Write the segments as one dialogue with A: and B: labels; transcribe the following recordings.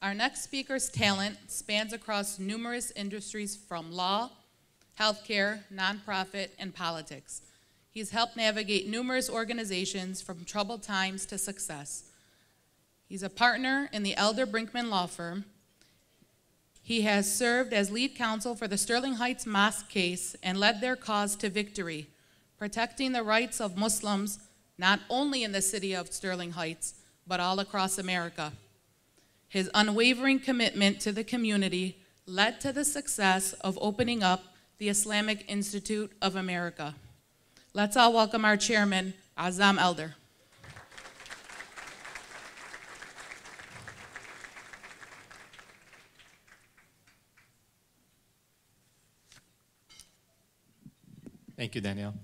A: Our next speaker's talent spans across numerous industries from law, healthcare, nonprofit, and politics. He's helped navigate numerous organizations from troubled times to success. He's a partner in the Elder Brinkman Law Firm. He has served as lead counsel for the Sterling Heights Mosque case and led their cause to victory, protecting the rights of Muslims not only in the city of Sterling Heights, but all across America. His unwavering commitment to the community led to the success of opening up the Islamic Institute of America. Let's all welcome our chairman, Azzam Elder.
B: Thank you, Danielle.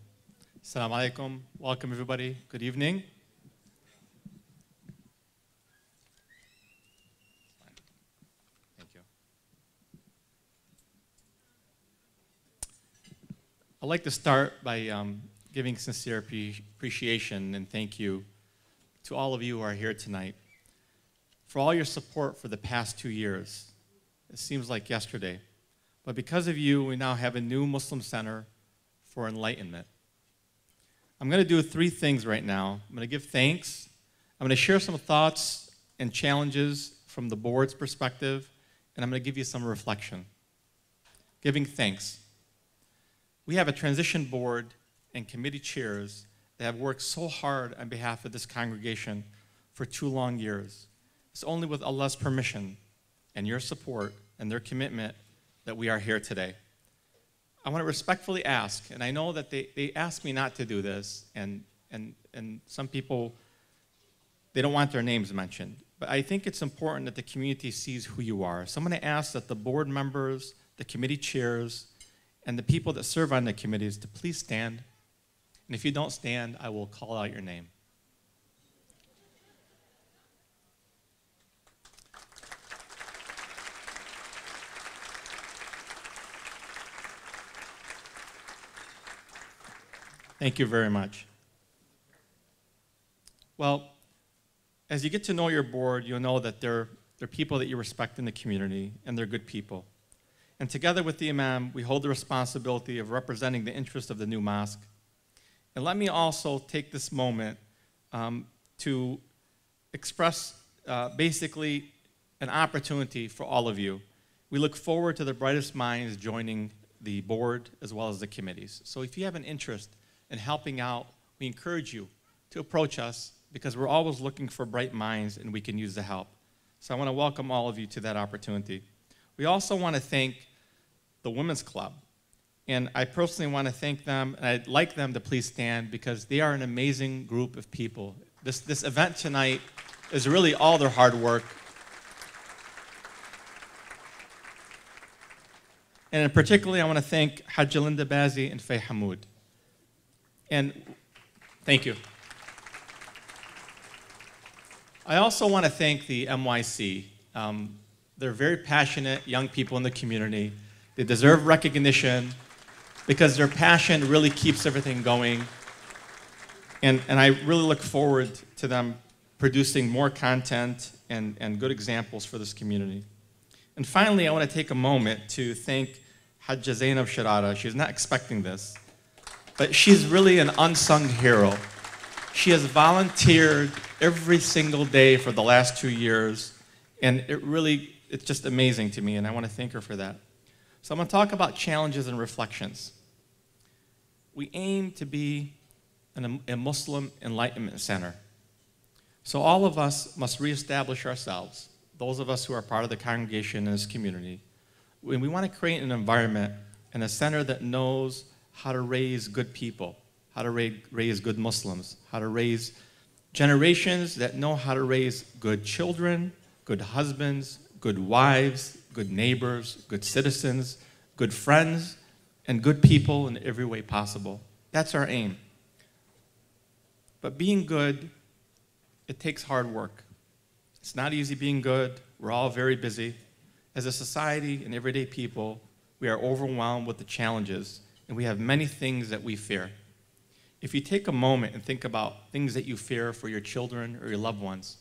B: Assalamu alaikum. Welcome, everybody. Good evening. Thank you. I'd like to start by giving sincere appreciation and thank you to all of you who are here tonight for all your support for the past 2 years. It seems like yesterday. But because of you, we now have a new Muslim Center for Enlightenment. I'm going to do 3 things right now. I'm going to give thanks. I'm going to share some thoughts and challenges from the board's perspective, and I'm going to give you some reflection. Giving thanks. We have a transition board and committee chairs that have worked so hard on behalf of this congregation for 2 long years. It's only with Allah's permission and your support and their commitment that we are here today. I want to respectfully ask, and I know that they asked me not to do this, and some people, they don't want their names mentioned, but I think it's important that the community sees who you are. So I'm going to ask that the board members, the committee chairs, and the people that serve on the committees to please stand. And if you don't stand, I will call out your name. Thank you very much. Well, as you get to know your board, you'll know that they're people that you respect in the community, and they're good people. And together with the imam, we hold the responsibility of representing the interests of the new mosque. And let me also take this moment to express basically an opportunity for all of you. We look forward to the brightest minds joining the board as well as the committees. So if you have an interest in helping out, we encourage you to approach us because we're always looking for bright minds and we can use the help. So I want to welcome all of you to that opportunity. We also want to thank the Women's Club. And I personally want to thank them, and I'd like them to please stand because they are an amazing group of people. This event tonight is really all their hard work. And particularly, I want to thank Hajj Linda Bazi and Faye Hamoud. And thank you. I also want to thank the MYC. They're very passionate young people in the community. They deserve recognition because their passion really keeps everything going. And I really look forward to them producing more content and good examples for this community. And finally, I want to take a moment to thank Hajja Zainab Sharada. She's not expecting this, but she's really an unsung hero. She has volunteered every single day for the last 2 years, and it's just amazing to me, and I want to thank her for that. So I'm going to talk about challenges and reflections. We aim to be a Muslim Enlightenment Center. So all of us must reestablish ourselves, those of us who are part of the congregation in this community. We want to create an environment and a center that knows how to raise good people, how to raise good Muslims, how to raise generations that know how to raise good children, good husbands, good wives, good neighbors, good citizens, good friends, and good people in every way possible. That's our aim. But being good, it takes hard work. It's not easy being good. We're all very busy. As a society and everyday people, we are overwhelmed with the challenges, and we have many things that we fear. If you take a moment and think about things that you fear for your children or your loved ones,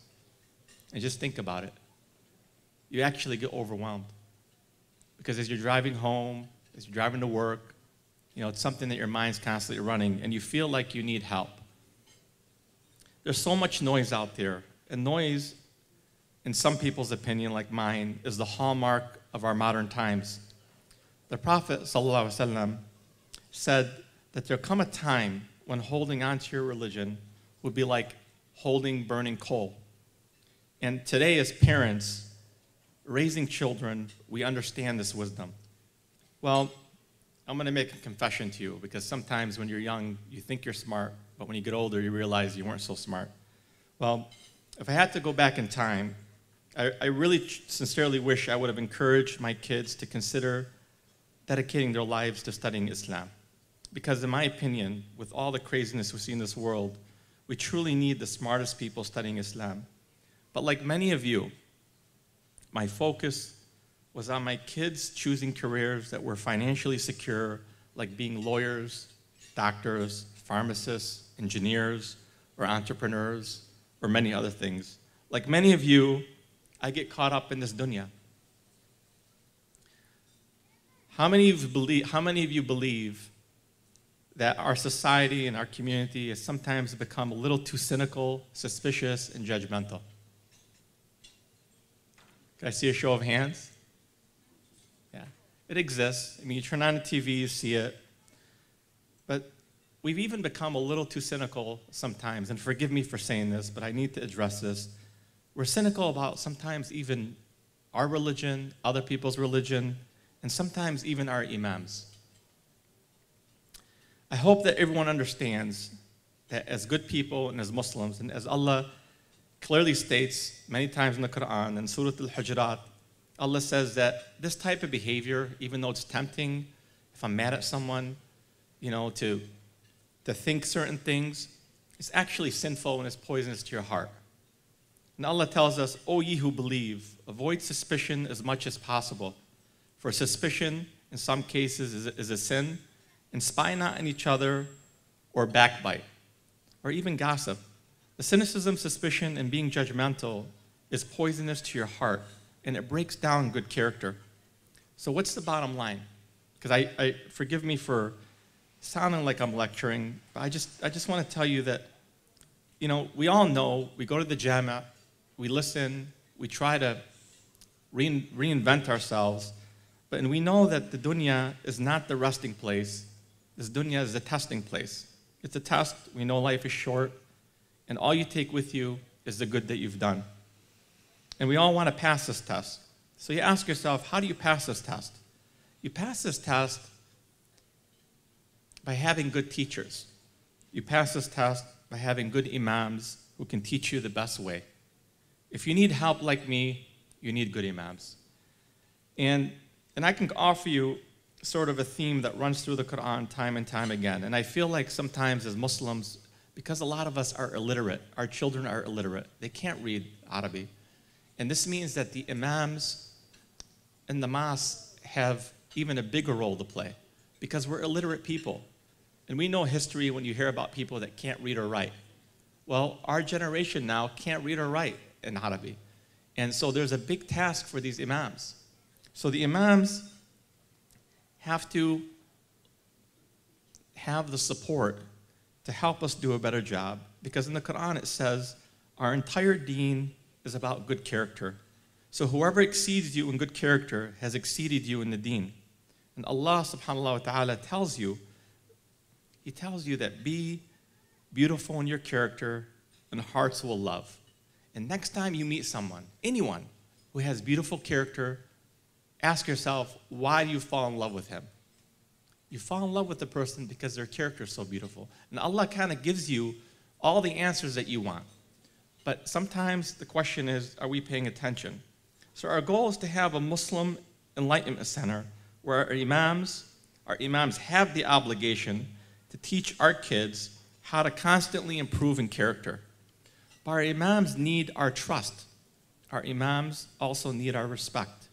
B: and just think about it. you actually get overwhelmed. Because as you're driving home, as you're driving to work, it's something that your mind's constantly running, and you feel like you need help. There's so much noise out there, and noise, in some people's opinion, like mine, is the hallmark of our modern times. The Prophet ﷺ said that there'll come a time when holding on to your religion would be like holding burning coal. And today, as parents, raising children, we understand this wisdom. Well, I'm going to make a confession to you, because sometimes when you're young, you think you're smart, but when you get older, you realize you weren't so smart. Well, if I had to go back in time, I really sincerely wish I would have encouraged my kids to consider dedicating their lives to studying Islam. Because in my opinion, with all the craziness we see in this world, we truly need the smartest people studying Islam. But like many of you, my focus was on my kids choosing careers that were financially secure, like being lawyers, doctors, pharmacists, engineers, or entrepreneurs, or many other things. Like many of you, I get caught up in this dunya. How many of you believe that our society and our community has sometimes become a little too cynical, suspicious, and judgmental? Can I see a show of hands? Yeah, it exists. I mean, you turn on the TV, you see it. But we've even become a little too cynical sometimes, and forgive me for saying this, but I need to address this. We're cynical about sometimes even our religion, other people's religion, and sometimes even our imams. I hope that everyone understands that as good people and as Muslims, and as Allah clearly states many times in the Quran, in Surah Al-Hujurat, Allah says that this type of behavior, even though it's tempting, if I'm mad at someone, to think certain things, it's actually sinful and it's poisonous to your heart. And Allah tells us, O ye who believe, avoid suspicion as much as possible. For suspicion, in some cases, is a sin, and spy not on each other or backbite, or even gossip. The cynicism, suspicion, and being judgmental is poisonous to your heart, and it breaks down good character. So what's the bottom line? Because I forgive me for sounding like I'm lecturing, but I just want to tell you that, we all know, we go to the Jama, we listen, we try to reinvent ourselves, and we know that the dunya is not the resting place. This dunya is a testing place. It's a test. We know life is short, and all you take with you is the good that you've done. And we all want to pass this test. So you ask yourself, how do you pass this test? You pass this test by having good teachers. You pass this test by having good imams who can teach you the best way. If you need help like me, you need good imams. And I can offer you sort of a theme that runs through the Quran time and time again. And I feel like sometimes as Muslims, because a lot of us are illiterate, our children are illiterate, they can't read Arabic. And this means that the imams in the mosque have even a bigger role to play, because we're illiterate people. And we know history when you hear about people that can't read or write. Well, our generation now can't read or write in Arabic. And so there's a big task for these imams. So the imams have to have the support to help us do a better job, because in the Quran it says our entire deen is about good character. So whoever exceeds you in good character has exceeded you in the deen. And Allah subhanahu wa ta'ala tells you, He tells you that be beautiful in your character and hearts will love. And next time you meet someone, anyone who has beautiful character, ask yourself, why do you fall in love with him? You fall in love with the person because their character is so beautiful. And Allah kind of gives you all the answers that you want. But sometimes the question is, are we paying attention? So our goal is to have a Muslim enlightenment center where our imams have the obligation to teach our kids how to constantly improve in character. But our imams need our trust. Our imams also need our respect.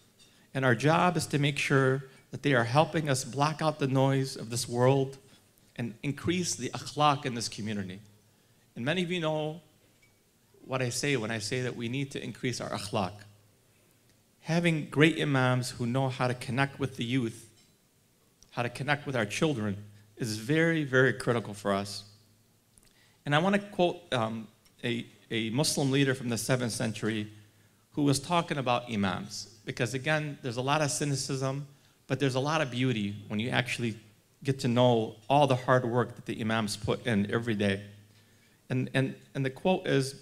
B: And our job is to make sure that they are helping us block out the noise of this world and increase the akhlaq in this community. And many of you know what I say when I say that we need to increase our akhlaq. having great imams who know how to connect with the youth, how to connect with our children, is very, very critical for us. And I want to quote a Muslim leader from the 7th century who was talking about imams. Because again, there's a lot of cynicism, but there's a lot of beauty when you actually get to know all the hard work that the imams put in every day. And the quote is,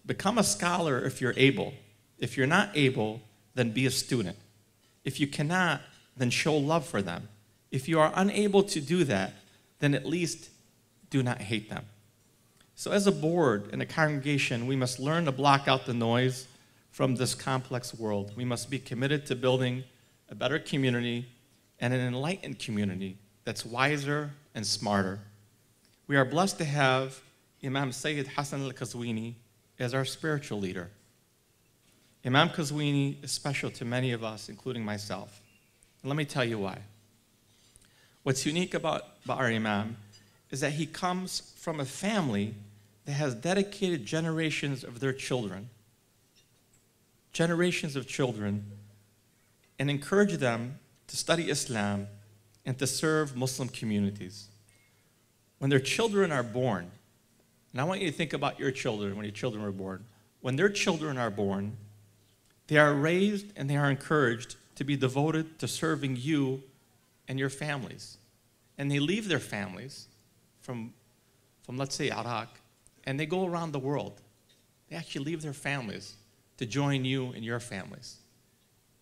B: become a scholar if you're able. If you're not able, then be a student. If you cannot, then show love for them. If you are unable to do that, then at least do not hate them. So as a board and a congregation, we must learn to block out the noise from this complex world. We must be committed to building a better community and an enlightened community that's wiser and smarter. We are blessed to have Imam Sayyid Hassan al-Qazwini as our spiritual leader. Imam Qazwini is special to many of us, including myself. And let me tell you why. What's unique about our Imam is that he comes from a family that has dedicated generations of their children, and encourage them to study Islam and to serve Muslim communities. When their children are born, and I want you to think about your children when your children were born. When their children are born, they are raised and they are encouraged to be devoted to serving you and your families. And they leave their families from let's say, Iraq, and they go around the world. They actually leave their families to join you and your families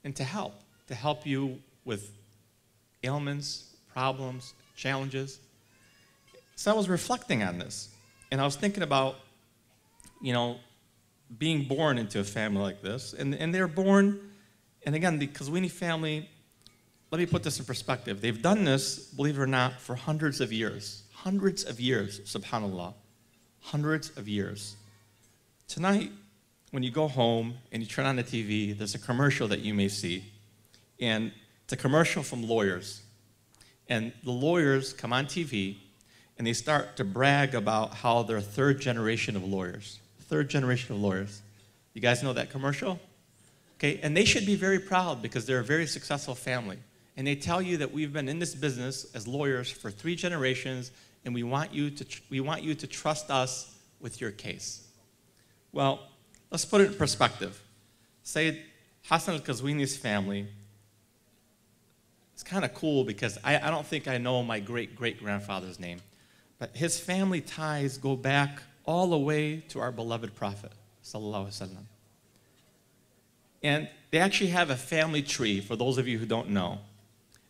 B: and to help you with ailments, problems, challenges. So I was reflecting on this, and I was thinking about, being born into a family like this, and they're born, and again, the Qazwini family, let me put this in perspective. They've done this, believe it or not, for hundreds of years, subhanAllah, hundreds of years. Tonight, when you go home and you turn on the TV, there's a commercial that you may see, and it's a commercial from lawyers. And the lawyers come on TV, and they start to brag about how they're third generation of lawyers. You guys know that commercial? Okay, and they should be very proud because they're a very successful family. And they tell you that we've been in this business as lawyers for 3 generations, and we want you to trust us with your case. Well, let's put it in perspective. Sayyid Hassan al-Qazwini's family, it's kind of cool because I don't think I know my great-great-grandfather's name, but his family ties go back all the way to our beloved Prophet, sallallahu alaihi wasallam. And they actually have a family tree, for those of you who don't know,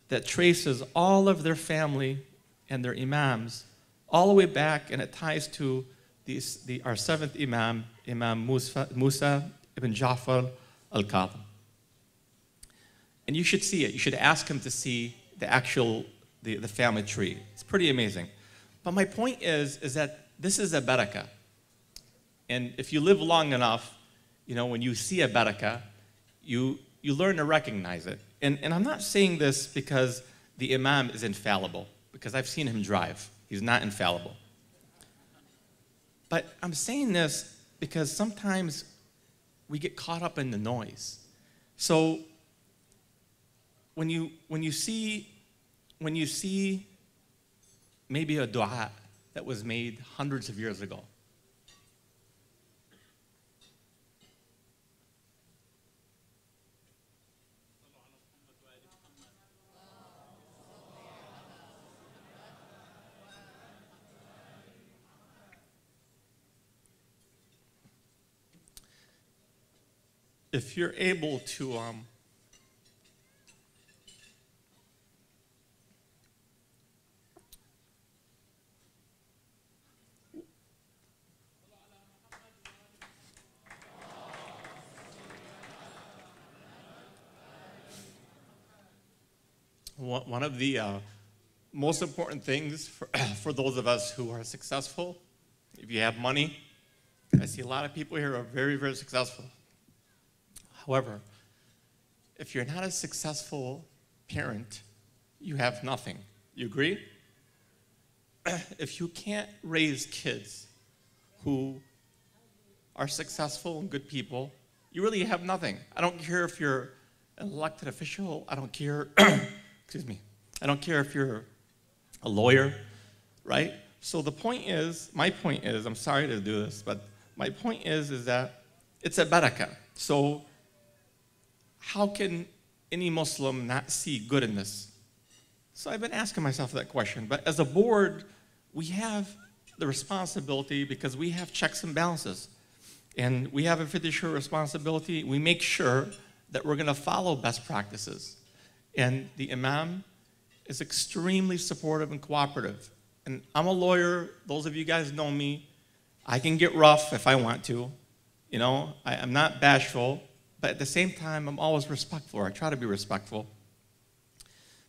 B: that traces all of their family and their imams all the way back, and it ties to our 7th imam, Imam Musa ibn Ja'far al-Kadhim. And you should see it. You should ask him to see the family tree. It's pretty amazing. But my point is that this is a barakah. And if you live long enough, when you see a barakah, you learn to recognize it. And I'm not saying this because the imam is infallible, because I've seen him drive. He's not infallible. But I'm saying this because sometimes we get caught up in the noise. So when you see maybe a dua that was made hundreds of years ago, if you're able to one of the most important things for those of us who are successful, if you have money, I see a lot of people here who are very, very successful. However, if you're not a successful parent, you have nothing. You agree? If you can't raise kids who are successful and good people, You really have nothing. I don't care if you're an elected official. I don't care, excuse me. I don't care if you're a lawyer, right? So the point is, my point is, I'm sorry to do this, but my point is that it's a barakah. So how can any Muslim not see good in this? So I've been asking myself that question. But as a board, we have the responsibility because we have checks and balances. And we have a fiduciary responsibility. We make sure that we're going to follow best practices. And the imam is extremely supportive and cooperative. And I'm a lawyer. Those of you guys know me. I can get rough if I want to. You know, I'm not bashful. But at the same time, I'm always respectful. Or I try to be respectful.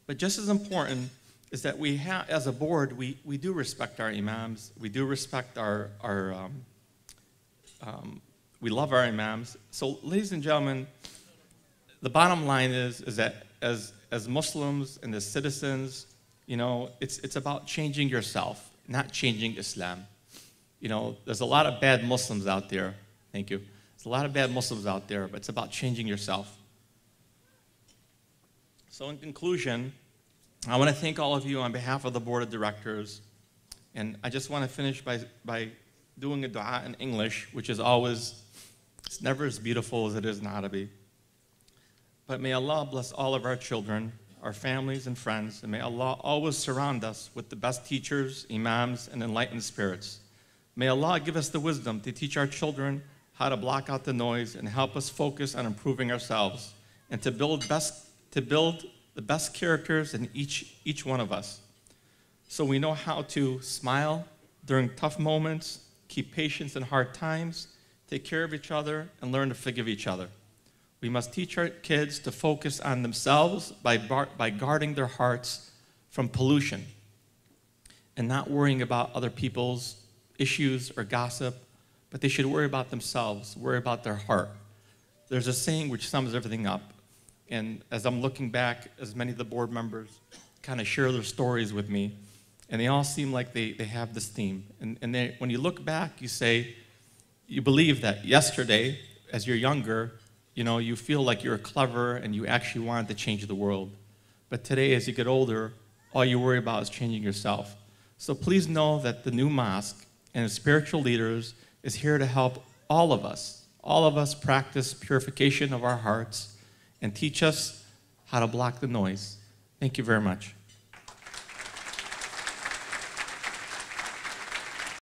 B: But just as important is that we have, as a board, we do respect our imams. We do respect we love our imams. So, ladies and gentlemen, the bottom line is that as Muslims and as citizens, you know, it's about changing yourself, not changing Islam. You know, there's a lot of bad Muslims out there. Thank you. There's a lot of bad Muslims out there, but it's about changing yourself. So in conclusion, I want to thank all of you on behalf of the board of directors. And I just want to finish by doing a dua in English, which is always, it's never as beautiful as it is in Arabic. But may Allah bless all of our children, our families and friends, and may Allah always surround us with the best teachers, imams, and enlightened spirits. May Allah give us the wisdom to teach our children how to block out the noise and help us focus on improving ourselves and to build the best characters in each one of us. So we know how to smile during tough moments, keep patience in hard times, take care of each other, and learn to forgive each other. We must teach our kids to focus on themselves by guarding their hearts from pollution and not worrying about other people's issues or gossip, but they should worry about themselves, worry about their heart. There's a saying which sums everything up. And as I'm looking back, as many of the board members kind of share their stories with me, and they all seem like they have this theme. And when you look back, you say, you believe that yesterday, as you're younger, you know, you feel like you're clever and you actually wanted to change the world. But today, as you get older, all you worry about is changing yourself. So please know that the new mosque and its spiritual leaders is here to help all of us practice purification of our hearts and teach us how to block the noise. Thank you very much.